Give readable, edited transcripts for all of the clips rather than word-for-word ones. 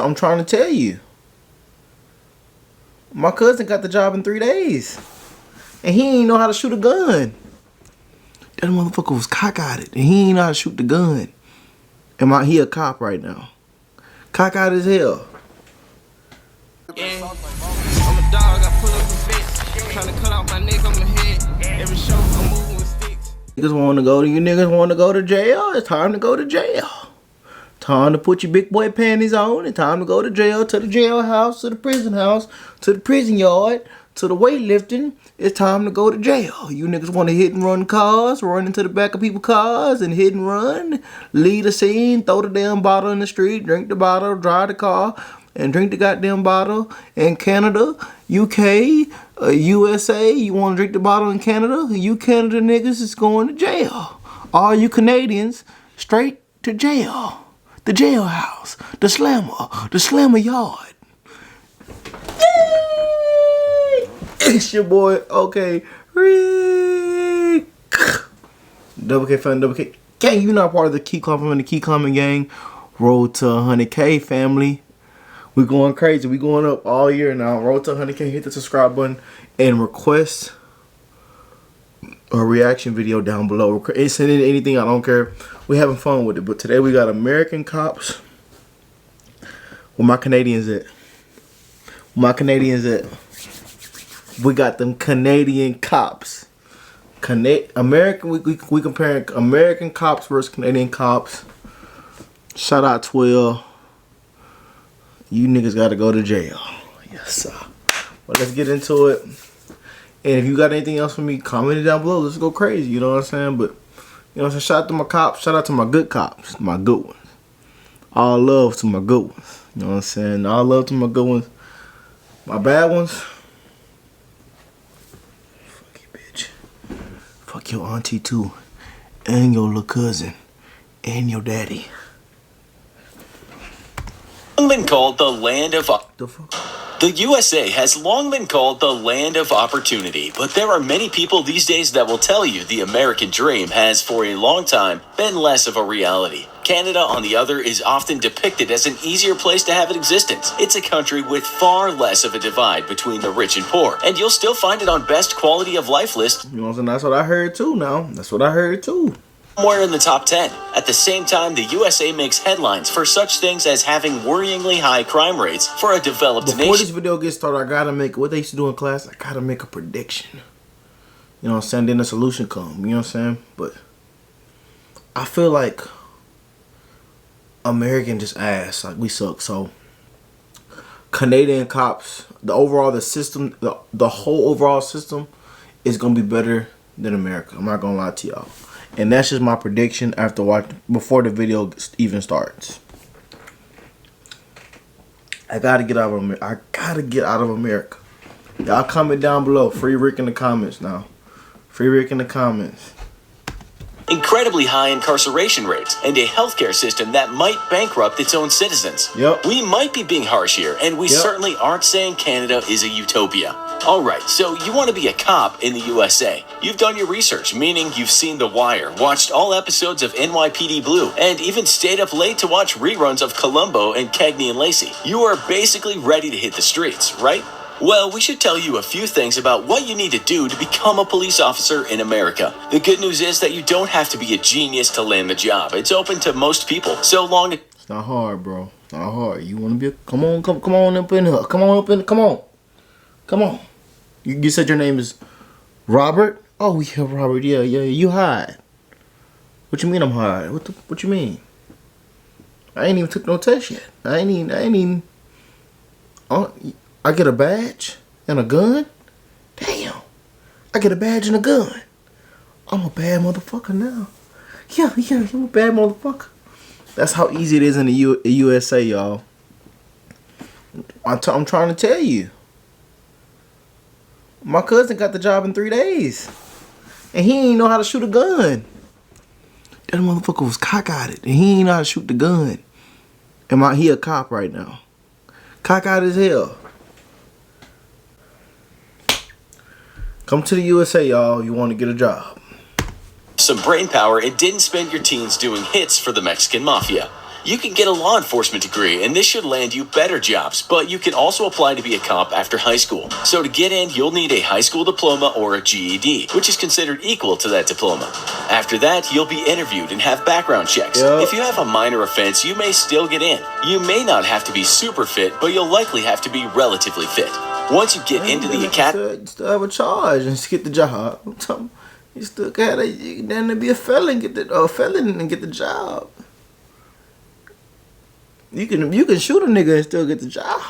I'm trying to tell you. My cousin got the job in 3 days. And he ain't know how to shoot a gun. That motherfucker was cock-eyed and he ain't know how to shoot the gun. And he a cop right now. Cock-eyed as hell. Yeah. I'm a dog, I pull up a fence. Trying to cut off my neck on my head. Every show I'm moving with sticks. You niggas want to go to jail? It's time to go to jail. Time to put your big boy panties on. It's time to go to jail, to the jailhouse, to the prison house, to the prison yard, to the weightlifting. It's time to go to jail. You niggas want to hit and run cars, run into the back of people's cars and hit and run, leave the scene, throw the damn bottle in the street, drink the bottle, drive the car, and drink the goddamn bottle. In Canada, UK, USA, you want to drink the bottle in Canada? You Canada niggas is going to jail. All you Canadians, straight to jail. The jailhouse, the slammer yard. Yay! It's your boy, OkayRickk. Double K fan, double K. Gang, you not part of the Key Climbing and the Key Climbing gang. Road to 100K, family. We going crazy. We going up all year now. Road to 100K. Hit the subscribe button and request a reaction video down below. Send in anything, I don't care. We having fun with it. But today we got American cops. Where my Canadians at? Where my Canadians at? We got them Canadian cops. American. We comparing American cops versus Canadian cops. Shout out 12. You niggas gotta go to jail. Yes, sir. But let's get into it. And if you got anything else for me, comment it down below. Let's go crazy. You know what I'm saying? But, you know what I'm saying? Shout out to my cops. Shout out to my good cops. My good ones. All love to my good ones. You know what I'm saying? All love to my good ones. My bad ones. Fuck you, bitch. Fuck your auntie, too. And your little cousin. And your daddy. Been called the land of The fuck? The USA has long been called the land of opportunity, but there are many people these days that will tell you the American dream has for a long time been less of a reality. Canada, on the other, is often depicted as an easier place to have an existence. It's a country with far less of a divide between the rich and poor, and you'll still find it on best quality of life lists. You know what I'm saying? That's what I heard too now. That's what I heard too. Somewhere in the top 10. At the same time, the USA makes headlines for such things as having worryingly high crime rates for a developed nation. Before this video gets started, I gotta make what they used to do in class. I gotta make a prediction. You know what I'm saying? Then a solution come. You know what I'm saying? But I feel like American just ass. Like we suck. So Canadian cops, the system, the whole overall system is gonna be better than America. I'm not gonna lie to y'all. And that's just my prediction after before the video even starts. I gotta get out of America. I gotta get out of America. Y'all comment down below. Free Rick in the comments now. Free Rick in the comments. Incredibly high incarceration rates and a healthcare system that might bankrupt its own citizens. Yep. We might be being harsh here, and we certainly aren't saying Canada is a utopia. Alright, so you want to be a cop in the USA. You've done your research, meaning you've seen The Wire, watched all episodes of NYPD Blue, and even stayed up late to watch reruns of Columbo and Cagney and Lacey. You are basically ready to hit the streets, right? Well, we should tell you a few things about what you need to do to become a police officer in America. The good news is that you don't have to be a genius to land the job. It's open to most people, so long as... It's not hard, bro. It's not hard. You want to be come on up in here. Come on. You said your name is Robert? Oh, yeah, Robert. Yeah. You hide. What you mean I'm hide? What you mean? I ain't even took no test yet. I ain't even... I get a badge and a gun? Damn. I get a badge and a gun. I'm a bad motherfucker now. Yeah, I'm a bad motherfucker. That's how easy it is in the USA, y'all. I'm trying to tell you. My cousin got the job in 3 days. And he ain't know how to shoot a gun. That motherfucker was cock-eyed and he ain't know how to shoot the gun. And he a cop right now. Cock-eyed as hell. Come to the USA, y'all. You want to get a job. some brain power and didn't spend your teens doing hits for the Mexican mafia. You can get a law enforcement degree, and this should land you better jobs, but you can also apply to be a cop after high school. So to get in, you'll need a high school diploma or a GED, which is considered equal to that diploma. After that, you'll be interviewed and have background checks. Yep. If you have a minor offense, you may still get in. You may not have to be super fit, but you'll likely have to be relatively fit. Once you get into the academy, you still have a charge and just get the job. I'm talking, you still gotta then be a felon, get the job. You can shoot a nigga and still get the job.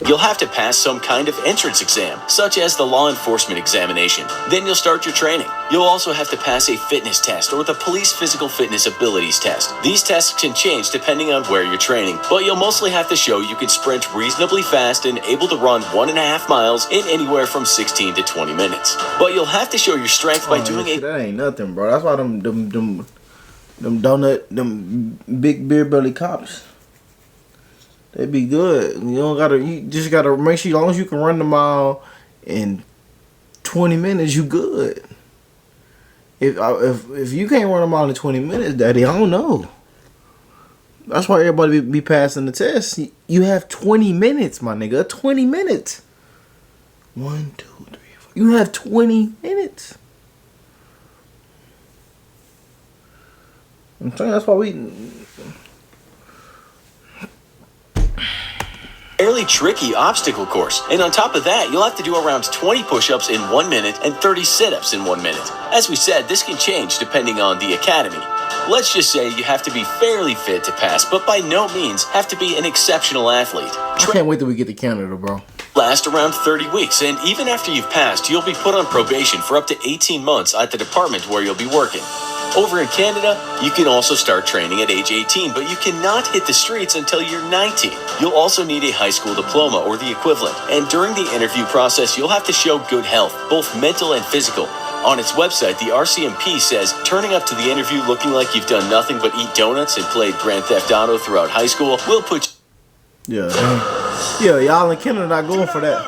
you'll have to pass some kind of entrance exam, such as the law enforcement examination. Then you'll start your training. You'll also have to pass a fitness test or the police physical fitness abilities test. These tests can change depending on where you're training, but you'll mostly have to show you can sprint reasonably fast and able to run 1.5 miles in anywhere from 16 to 20 minutes. But you'll have to show your strength by doing it. That ain't nothing, bro. That's why them big beer belly cops, they be good. You just gotta make sure, as long as you can run the mile in 20 minutes, you good. If you can't run a mile in 20 minutes, daddy, I don't know. That's why everybody be passing the test. You have 20 minutes, my nigga. 20 minutes. 1, 2, 3, 4. You have 20 minutes. I'm saying that's why we. Fairly tricky obstacle course, and on top of that, you'll have to do around 20 push-ups in 1 minute and 30 sit-ups in 1 minute. As we said, this can change depending on the academy. Let's just say you have to be fairly fit to pass, but by no means have to be an exceptional athlete. I can't wait till we get to Canada, bro. Last around 30 weeks, and even after you've passed, you'll be put on probation for up to 18 months at the department where you'll be working. Over in Canada, you can also start training at age 18, but you cannot hit the streets until you're 19. You'll also need a high school diploma or the equivalent, and during the interview process, you'll have to show good health, both mental and physical. On its website, the RCMP says turning up to the interview looking like you've done nothing but eat donuts and played Grand Theft Auto throughout high school will put you... Yeah, y'all in Canada not going for that.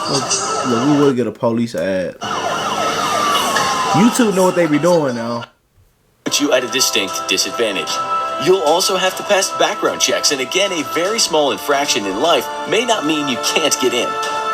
Look, we will get a police ad. YouTube know what they be doing now. Put you at a distinct disadvantage. You'll also have to pass background checks, and again, a very small infraction in life may not mean you can't get in.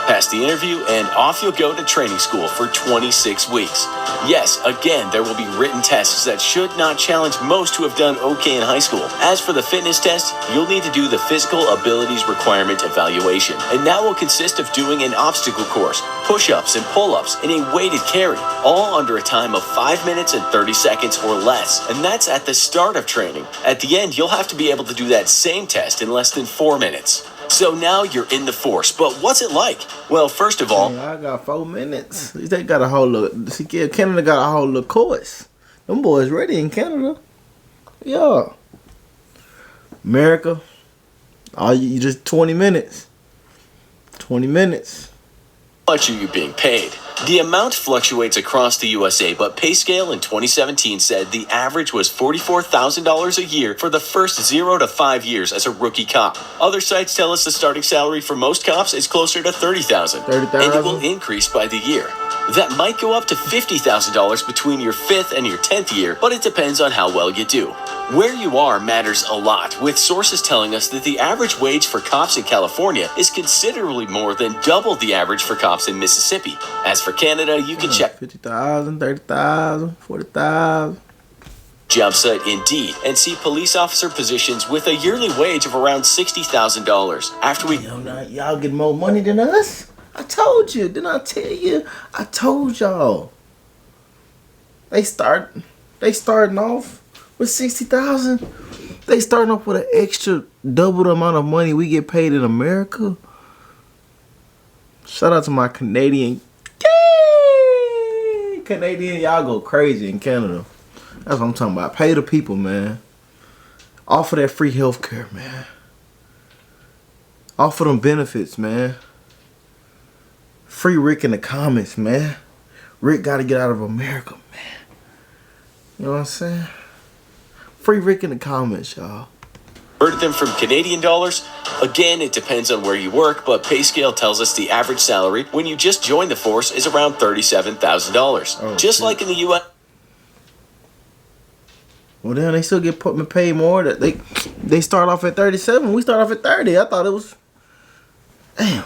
Pass the interview, and off you'll go to training school for 26 weeks. Yes, again, there will be written tests that should not challenge most who have done okay in high school. As for the fitness test, you'll need to do the physical abilities requirement evaluation, and that will consist of doing an obstacle course, push-ups and pull-ups, and a weighted carry, all under a time of 5 minutes and 30 seconds or less, and that's at the start of training. At the end, you'll have to be able to do that same test in less than 4 minutes. So now you're in the force, but what's it like? Well, first of all, I got 4 minutes. They got a whole little. Canada got a whole little course. Them boys ready in Canada. Yeah. America, you just 20 minutes. 20 minutes. how much are you being paid? The amount fluctuates across the USA, but PayScale in 2017 said the average was $44,000 a year for the first 0 to 5 years as a rookie cop. Other sites tell us the starting salary for most cops is closer to $30,000, and it will increase by the year. That might go up to $50,000 between your 5th and your 10th year, but it depends on how well you do. Where you are matters a lot, with sources telling us that the average wage for cops in California is considerably more than double the average for cops in Mississippi. As for Canada, you can check 50,000, 30,000, 40,000. Job site Indeed and see police officer positions with a yearly wage of around $60,000. After we y'all get more money than us. I told you, didn't I tell you? I told y'all. They starting off with 60,000. They starting off with an extra double the amount of money we get paid in America. Shout out to my Canadian. Yay! Canadian, y'all go crazy in Canada. That's what I'm talking about. Pay the people, man. Offer that free healthcare, man. Offer them benefits, man. Free Rick in the comments, man. Rick got to get out of America, man. You know what I'm saying? Free Rick in the comments, y'all. converted them from Canadian dollars. Again, it depends on where you work, but PayScale tells us the average salary when you just join the force is around $37,000. Just like in the U.S. Well, then they still get paid more. That they start off at 37. We start off at 30. I thought it was. Damn.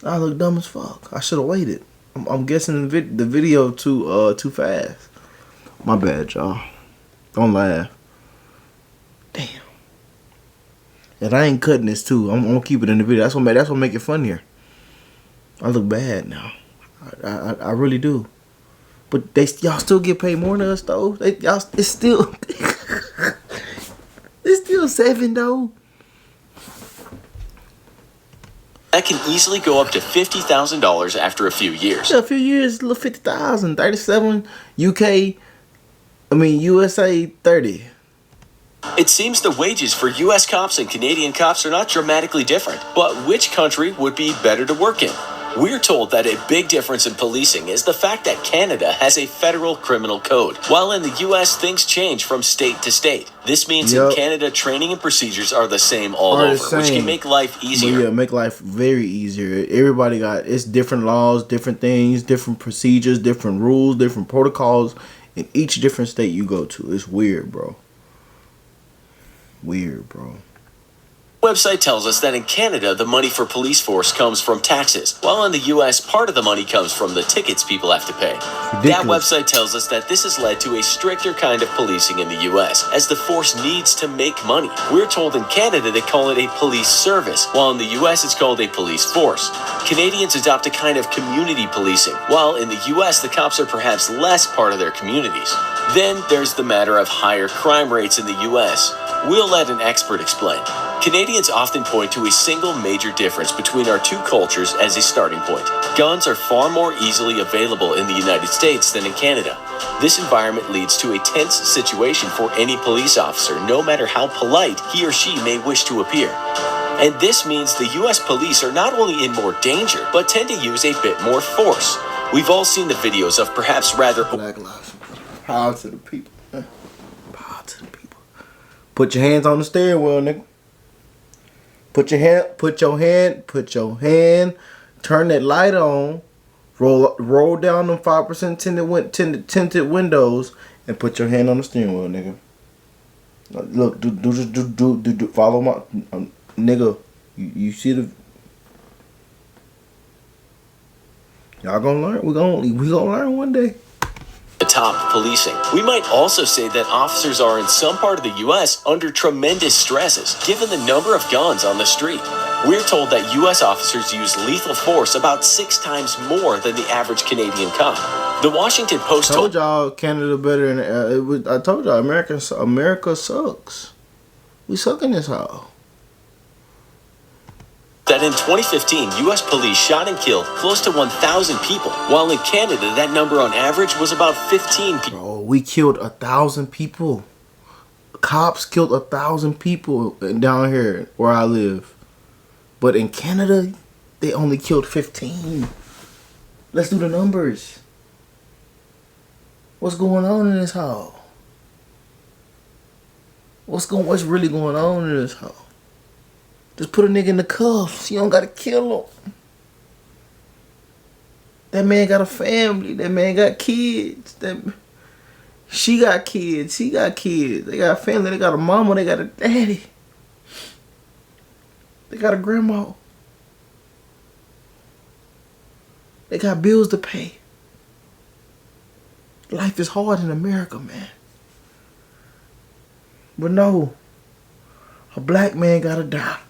I look dumb as fuck. I should have waited. I'm guessing the video too fast. My bad, y'all. Don't laugh. Damn. And I ain't cutting this too. I'm gonna keep it in the video. That's what make it funnier. I look bad now. I really do. But y'all still get paid more than us though. It's still it's still 7 though. That can easily go up to $50,000 after a few years. Yeah, a few years, little 50,000, 37. USA 30. It seems the wages for U.S. cops and Canadian cops are not dramatically different. But which country would be better to work in? We're told that a big difference in policing is the fact that Canada has a federal criminal code, while in the U.S. things change from state to state. This means in Canada, training and procedures are the same all over, which can make life easier. But yeah, make life very easier. Everybody it's different laws, different things, different procedures, different rules, different protocols in each different state you go to. It's weird, bro. Weird, bro. The website tells us that in Canada, the money for police force comes from taxes, while in the U.S., part of the money comes from the tickets people have to pay. That website tells us that this has led to a stricter kind of policing in the U.S., as the force needs to make money. We're told in Canada they call it a police service, while in the U.S. it's called a police force. Canadians adopt a kind of community policing, while in the U.S. the cops are perhaps less part of their communities. Then there's the matter of higher crime rates in the U.S. We'll let an expert explain. Canadians often point to a single major difference between our two cultures as a starting point. Guns are far more easily available in the United States than in Canada. This environment leads to a tense situation for any police officer, no matter how polite he or she may wish to appear. And this means the U.S. police are not only in more danger, but tend to use a bit more force. We've all seen the videos of perhaps rather... Black lives. Power to the people. Power to the people. Put your hands on the steering wheel, nigga. Put your hand, turn that light on, roll down them 5% tinted windows, and put your hand on the steering wheel, nigga. Look, do follow my, nigga. You see the, y'all gonna learn. We gonna learn one day. The top policing. We might also say that officers are in some part of the U.S. under tremendous stresses, given the number of guns on the street. We're told that U.S. officers use lethal force about 6 times more than the average Canadian cop. The Washington Post told y'all Canada better than I told y'all America sucks. We suck in this hole. That in 2015, U.S. police shot and killed close to 1,000 people, while in Canada, that number on average was about 15 people. Bro, we killed 1,000 people. Cops killed 1,000 people down here where I live. But in Canada, they only killed 15. Let's do the numbers. What's going on in this hole? What's really going on in this hole? Just put a nigga in the cuffs. You don't gotta kill him. That man got a family. That man got kids. She got kids. He got kids. They got a family. They got a mama. They got a daddy. They got a grandma. They got bills to pay. Life is hard in America, man. But no. A black man gotta die.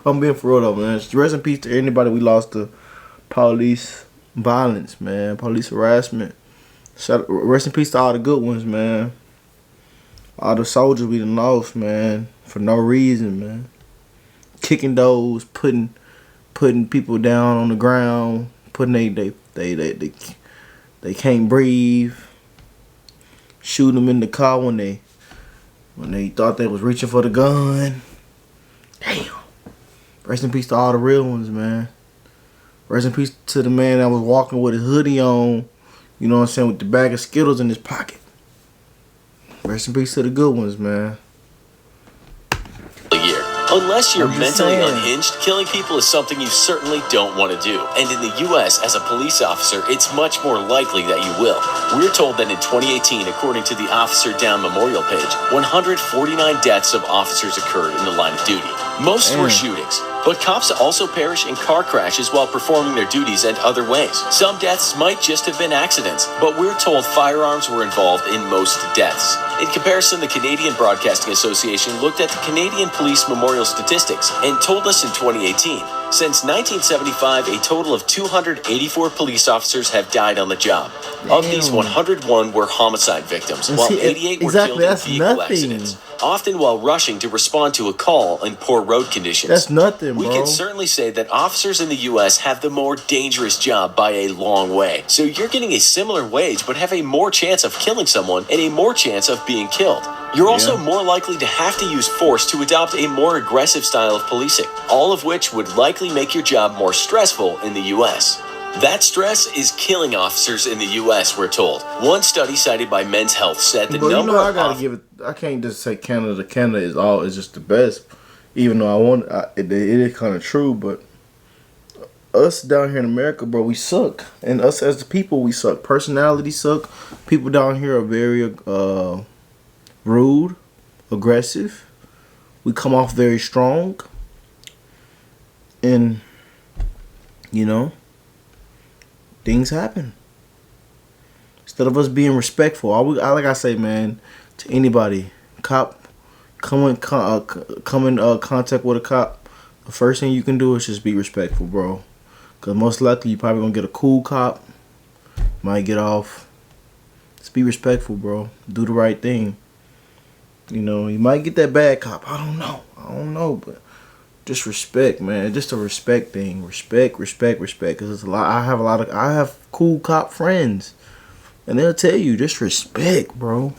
I'm being for real though, man. Rest in peace to anybody we lost to police violence, man. Police harassment. Rest in peace to all the good ones, man. All the soldiers we done lost, man. For no reason, man. Kicking doors, putting people down on the ground, putting they can't breathe. Shooting them in the car when they thought they was reaching for the gun. Damn. Rest in peace to all the real ones, man. Rest in peace to the man that was walking with his hoodie on, you know what I'm saying, with the bag of Skittles in his pocket. Rest in peace to the good ones, man. A year. Unless you're I'm just mentally saying. unhinged, killing people is something you certainly don't want to do. And in the U.S., as a police officer, it's much more likely that you will. We're told that in 2018, according to the Officer Down Memorial page, 149 deaths of officers occurred in the line of duty. Most were shootings, but cops also perish in car crashes while performing their duties and other ways. Some deaths might just have been accidents, but we're told firearms were involved in most deaths. In comparison, the Canadian Broadcasting Association looked at the Canadian Police Memorial statistics and told us in 2018, since 1975, a total of 284 police officers have died on the job. Of these, 101 were homicide victims, while 88 were killed in vehicle accidents, often while rushing to respond to a call in poor road conditions. That's nothing, bro. We can certainly say that officers in the U.S. have the more dangerous job by a long way. So you're getting a similar wage, but have a more chance of killing someone and a more chance of being killed. You're also more likely to have to use force to adopt a more aggressive style of policing, all of which would likely make your job more stressful in the U.S. That stress is killing officers in the U.S., we're told. One study cited by Men's Health said the number of... I can't just say Canada. Canada is just the best. Even though it is kind of true, but us down here in America, bro, we suck. And us as the people, we suck. Personality suck. People down here are very rude, aggressive. We come off very strong. And, things happen. Instead of us being respectful, like I say, man, to anybody, cop, come in contact with a cop, the first thing you can do is just be respectful, bro. Because most likely you probably going to get a cool cop, might get off. Just be respectful, bro. Do the right thing. You might get that bad cop. I don't know, but just respect, man. Just a respect thing. Respect. Because it's a lot. I have cool cop friends, and they'll tell you just respect, bro.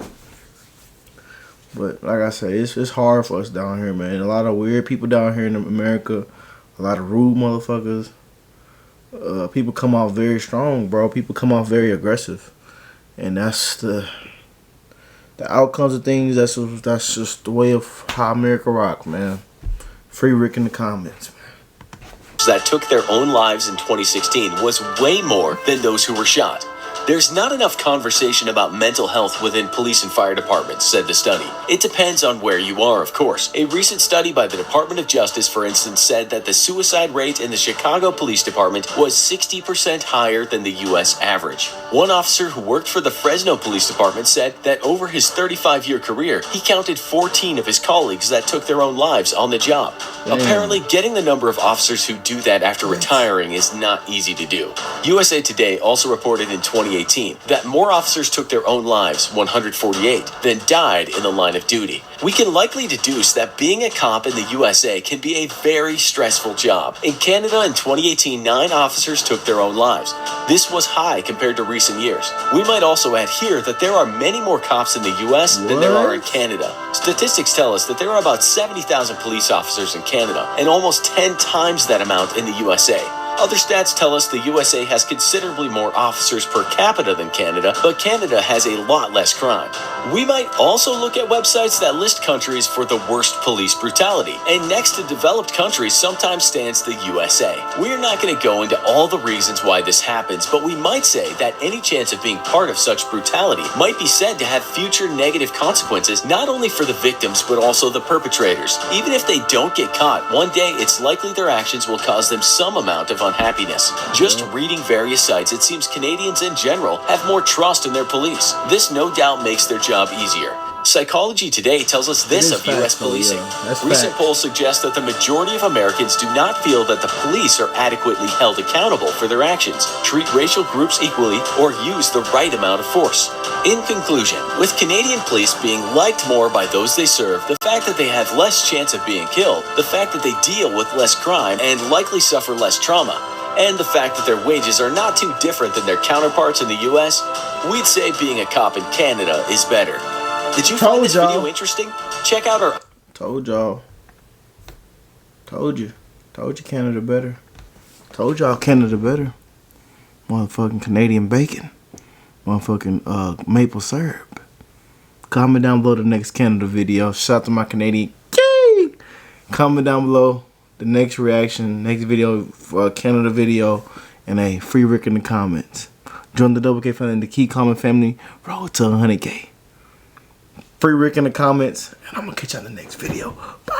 But like I say, it's hard for us down here, man. A lot of weird people down here in America. A lot of rude motherfuckers. People come off very strong, bro. People come off very aggressive, and that's the outcomes of things. That's just the way of how America rock, man. Free Rick in the comments, man. That took their own lives in 2016 was way more than those who were shot. There's not enough conversation about mental health within police and fire departments, said the study. It depends on where you are, of course. A recent study by the Department of Justice, for instance, said that the suicide rate in the Chicago Police Department was 60% higher than the U.S. average. One officer who worked for the Fresno Police Department said that over his 35-year career, he counted 14 of his colleagues that took their own lives on the job. Damn. Apparently, getting the number of officers who do that after retiring is not easy to do. USA Today also reported in 2018 that more officers took their own lives, 148, than died in the line of duty. We can likely deduce that being a cop in the USA can be a very stressful job. In Canada in 2018, 9 officers took their own lives. This was high compared to recent years. We might also add here that there are many more cops in the US than there are in Canada. Statistics tell us that there are about 70,000 police officers in Canada and almost 10 times that amount in the USA. Other stats tell us the USA has considerably more officers per capita than Canada, but Canada has a lot less crime. We might also look at websites that list countries for the worst police brutality, and next to developed countries sometimes stands the USA. We're not going to go into all the reasons why this happens, but we might say that any chance of being part of such brutality might be said to have future negative consequences, not only for the victims, but also the perpetrators. Even if they don't get caught, one day it's likely their actions will cause them some amount of unhappiness. Just reading various sites, it seems Canadians in general have more trust in their police. This no doubt makes their job easier. Psychology Today tells us this of U.S. policing. Recent polls suggest that the majority of Americans do not feel that the police are adequately held accountable for their actions, treat racial groups equally, or use the right amount of force. In conclusion, with Canadian police being liked more by those they serve, the fact that they have less chance of being killed, the fact that they deal with less crime and likely suffer less trauma, and the fact that their wages are not too different than their counterparts in the U.S., we'd say being a cop in Canada is better. Did you find this video interesting? Check out our... Told y'all. Told you Canada better. Told y'all Canada better. Motherfucking Canadian bacon. Motherfucking maple syrup. Comment down below the next Canada video. Shout out to my Canadian king. Comment down below the next reaction, next video, Canada video, and a free Rick in the comments. Join the Double K family, the Key Comment family. Road to 100K. Free Rick in the comments, and I'm gonna catch you on the next video. Bye.